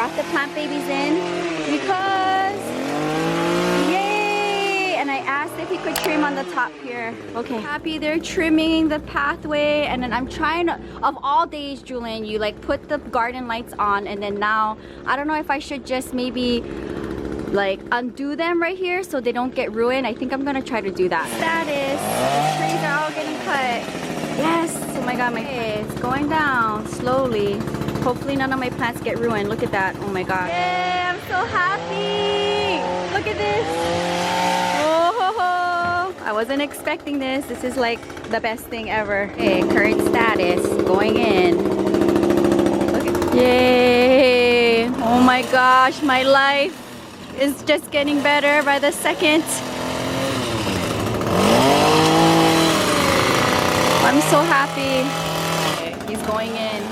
brought the plant babies in because, yay! And I asked if he could trim on the top here. Okay, happy they're trimming the pathway, and then I'm trying to, of all days, Jewelyn, you like put the garden lights on, and then now, I don't know if I should just maybe like undo them right here so they don't get ruined. I think I'm gonna try to do that. Status, the trees are all getting cut. Yes, oh my god, it's going down slowly. Hopefully none of my plants get ruined. Look at that, oh my god. Yeah, I'm so happy. Look at this. Oh, ho, ho. I wasn't expecting this. This is like the best thing ever. Okay, current status, going in. Look at, yay. Oh my gosh, my life is just getting better by the second. I'm so happy. Okay, he's going in.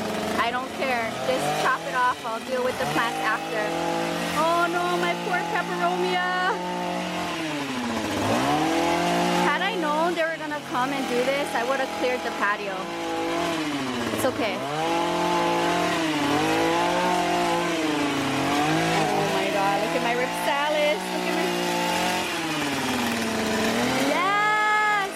I don't care. Just chop it off. I'll deal with the plants after. Oh no, my poor peperomia. Had I known they were gonna come and do this, I would have cleared the patio. It's okay. Look at my ripsalis. Look at my... Yes!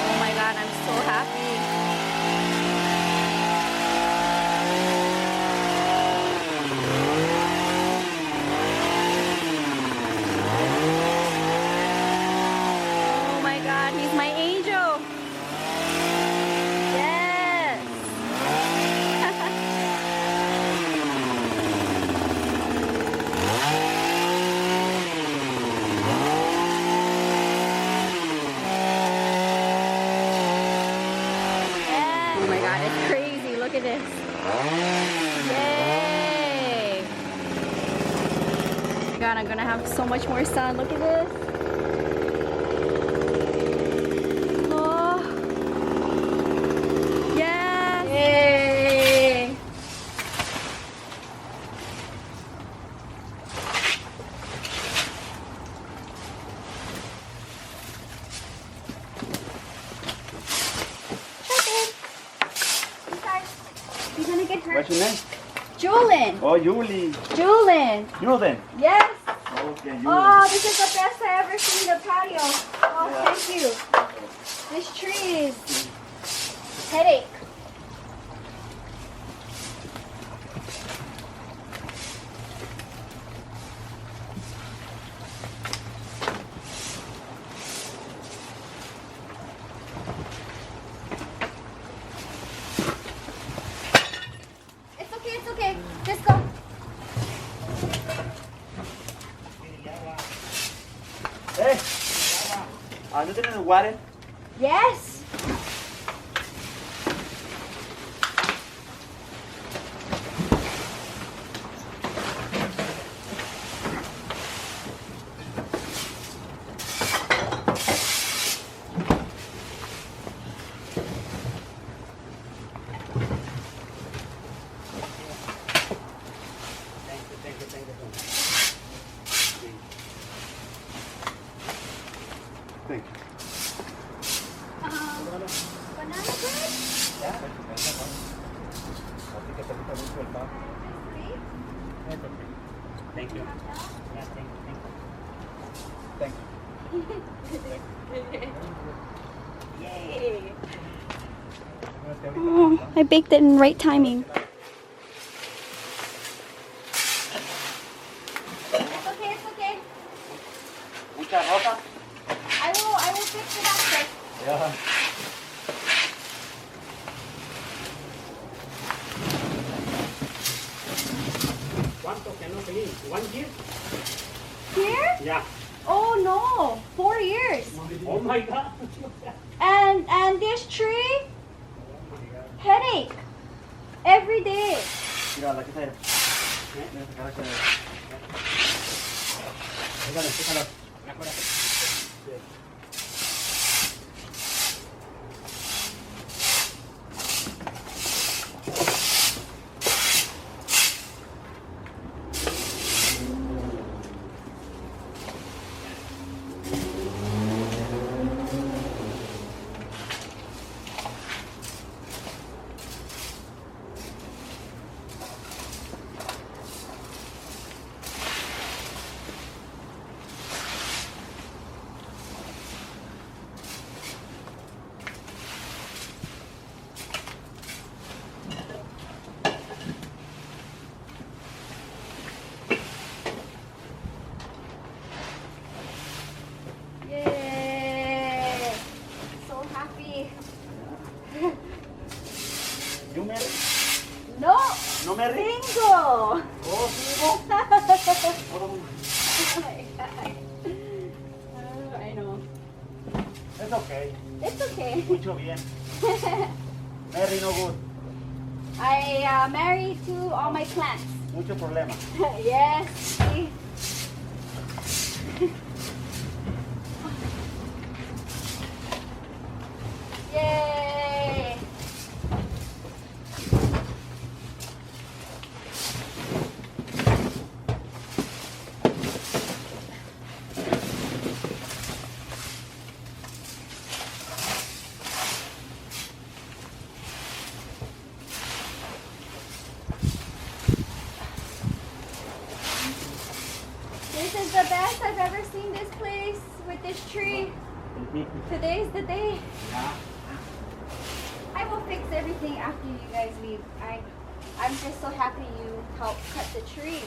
Oh my god, I'm so happy. He's my angel. Yes. Yeah. Oh my god, it's crazy. Look at this. Yay. God, I'm gonna have so much more sun. Look at this. Yay! You're gonna get hurt. What's your name? Jewelyn. Oh, Jewelyn. Jewelyn. You know them? Yes. Okay, Jewelyn. Oh, this is the best I ever seen the patio. Oh, Yeah. thank you. This tree is headache. It's okay. Just go. Hey! Are you drinking water? Yes. Thank you. Banana bread? Yeah. Thank you. Thank you. Yay! Oh, I baked it in right timing. It's okay. Mucha ropa? I will fix it after. Yeah. ¿Cuánto que no pedí? 1 year? Here? Yeah. Oh no, 4 years. Oh my God. And this tree, headache every day. Mira, la que está ahí. Mira, sacar la que está ahí. Déjalo, déjalo. okay. It's okay. Mucho bien. Very no good. I married to all my plants. Mucho problema. Yes. See? Yay! This is the best I've ever seen this place with this tree. Today's the day. Yeah. I will fix everything after you guys leave. I'm just so happy you helped cut the tree.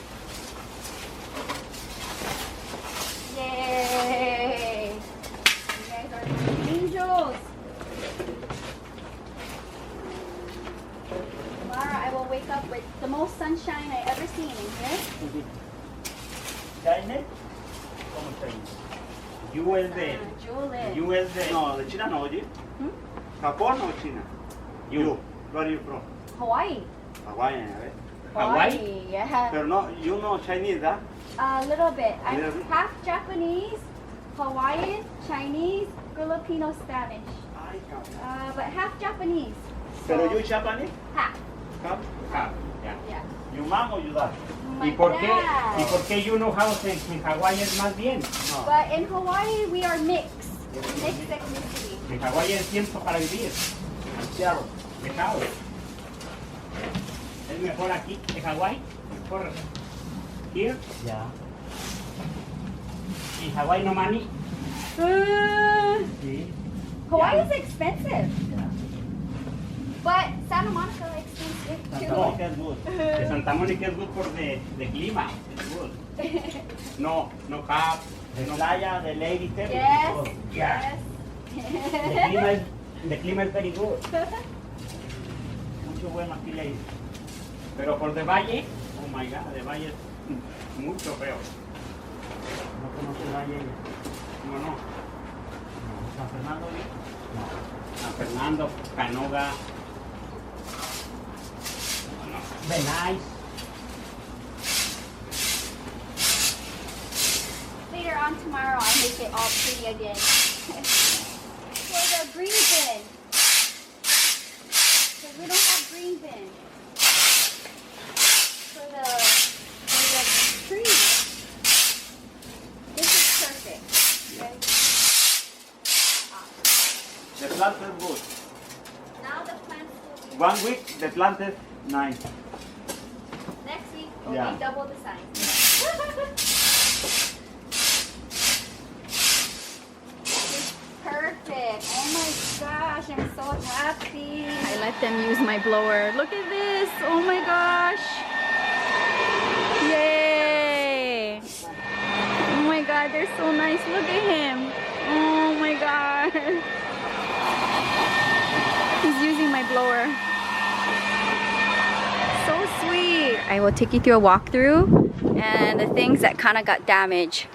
Yay! You guys are angels. Tomorrow I will wake up with the most sunshine I ever seen in here. ¿China? ¿Cómo está? USD. Jewelyn. USD. No, de China no, oye. ¿Japón o China? You. Where are you from? Hawaii. Hawaii, a ver. Hawaii? Yeah. Pero no, you know Chinese, ¿ah? A little bit. I'm Little bit? half Japanese, Hawaiian, Chinese, Filipino, Spanish. Ay, cabrón. But half Japanese. Pero you Japanese? Half. Cap? Ah, ya. Yeah. You mom or you dad? My ¿Y por qué? dad. ¿Y por qué you know house en Hawái es más bien? No. But in Hawaii, we are mixed. Mixed ethnicity. En Hawái es tiempo para vivir. Demasiado. Dejado. ¿Es mejor aquí en Hawái? Mejor here. Ya. ¿Y Hawái no money? Sí. Hawaii is expensive. Ya. But Santa Monica is expensive Santa too. Mónica es good. De Santa Mónica es good por de clima. Es good. No, no cap. De playa, de lady, everything. Yes. todo. Yeah. Yes. The clima es very good. Mucho bueno aquí, lady. Pero por de valle, oh my god, de valle es mucho feo. No conoce valle ella. No, no. No. San Fernando, ¿sí? San Fernando, Canoga. No. Benay. Later on tomorrow, I'll make it all pretty again. For the green bin. Because we don't have green bin. For the tree. This is perfect. Okay? The plant is good. Now the plants will be 1 week, the plant is nice. next week will Yeah. be double the size. It's perfect. Oh my gosh, I'm so happy. I let them use my blower. Look at this. Oh my gosh. Yay. Oh my god, they're so nice. Look at him. Oh my god. He's using my blower. So sweet. I will take you through a walkthrough and the things that kind of got damaged.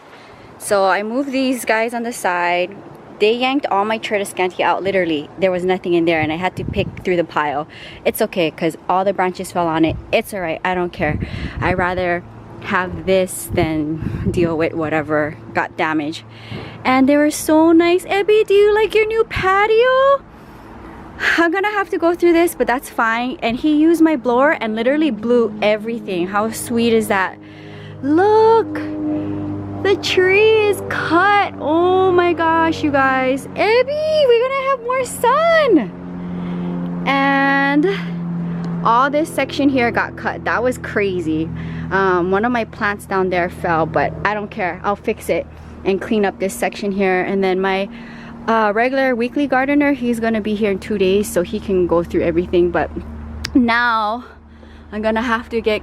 So I moved these guys on the side. They yanked all my Tradescanty out, literally. There was nothing in there and I had to pick through the pile. It's okay because all the branches fell on it. It's alright, I don't care. I'd rather have this than deal with whatever got damaged. And they were so nice. Ebby, do you like your new patio? I'm gonna have to go through this, but that's fine. And he used my blower and literally blew everything. How sweet is that? Look, the tree is cut. Oh my gosh, you guys. Ebby, we're gonna have more sun. And all this section here got cut. That was crazy. One of my plants down there fell, but I don't care. I'll fix it and clean up this section here. And then my regular weekly gardener, he's gonna be here in 2 days so he can go through everything. But now I'm gonna have to get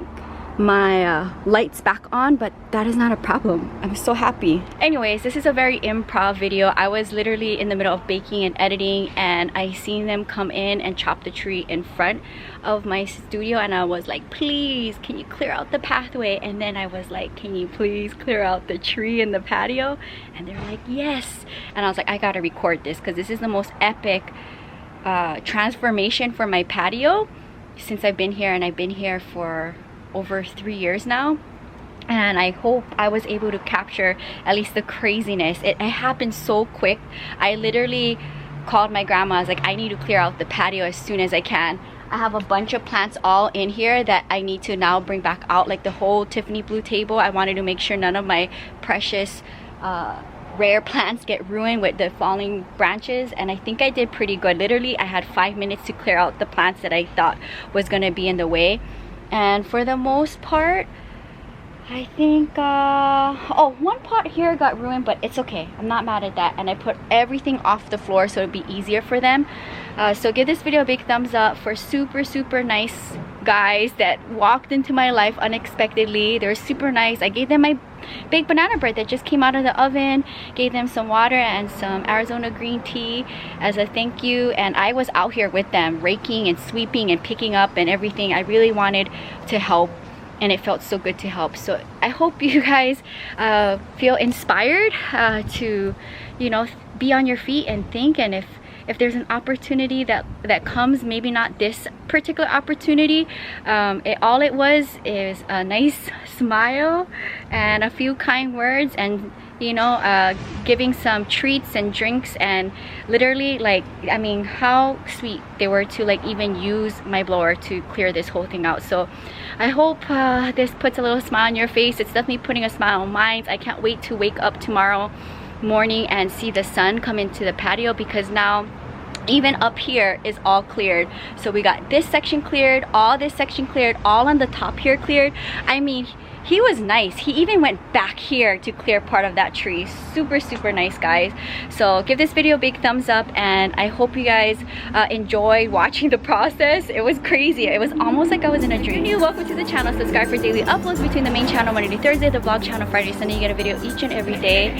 my lights back on, but that is not a problem. I'm so happy. Anyways, this is a very improv video. I was literally in the middle of baking and editing, and I seen them come in and chop the tree in front of my studio, and I was like, please, can you clear out the pathway? And then I was like, can you please clear out the tree in the patio? And they're like, yes. And I was like, I gotta record this because this is the most epic transformation for my patio since I've been here, and I've been here for over 3 years now. And I hope I was able to capture at least the craziness. It happened so quick. I literally called my grandma. I was like, I need to clear out the patio as soon as I can. I have a bunch of plants all in here that I need to now bring back out, like the whole Tiffany blue table. I wanted to make sure none of my precious rare plants get ruined with the falling branches, and I think I did pretty good. Literally, I had 5 minutes to clear out the plants that I thought was gonna be in the way. And for the most part, I think oh, one pot here got ruined, but it's okay. I'm not mad at that. And I put everything off the floor so it'd be easier for them. So give this video a big thumbs up for super nice guys that walked into my life unexpectedly. They're super nice. I gave them my baked banana bread that just came out of the oven, gave them some water and some Arizona green tea as a thank you, and I was out here with them raking and sweeping and picking up and everything. I really wanted to help, and it felt so good to help. So I hope you guys feel inspired to, you know, be on your feet and think, and if there's an opportunity that comes, maybe not this particular opportunity, all it was is a nice smile and a few kind words, and you know, giving some treats and drinks, and literally, like, I mean, how sweet they were to like even use my blower to clear this whole thing out. So I hope this puts a little smile on your face. It's definitely putting a smile on mine. I can't wait to wake up tomorrow morning and see the sun come into the patio, because now even up here is all cleared. So we got this section cleared, all this section cleared, all on the top here cleared. I mean, he was nice. He even went back here to clear part of that tree. Super nice, guys. So give this video a big thumbs up, and I hope you guys enjoyed watching the process. It was crazy. It was almost like I was in a dream. If you're new, welcome to the channel. Subscribe for daily uploads between the main channel Monday to Thursday, the vlog channel Friday to Sunday. You get a video each and every day.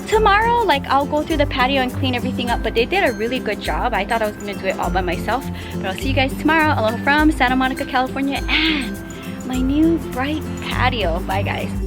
Tomorrow, like, I'll go through the patio and clean everything up, but they did a really good job. I thought I was gonna do it all by myself, but I'll see you guys tomorrow. Aloha from Santa Monica, California, and my new bright patio. Bye, guys.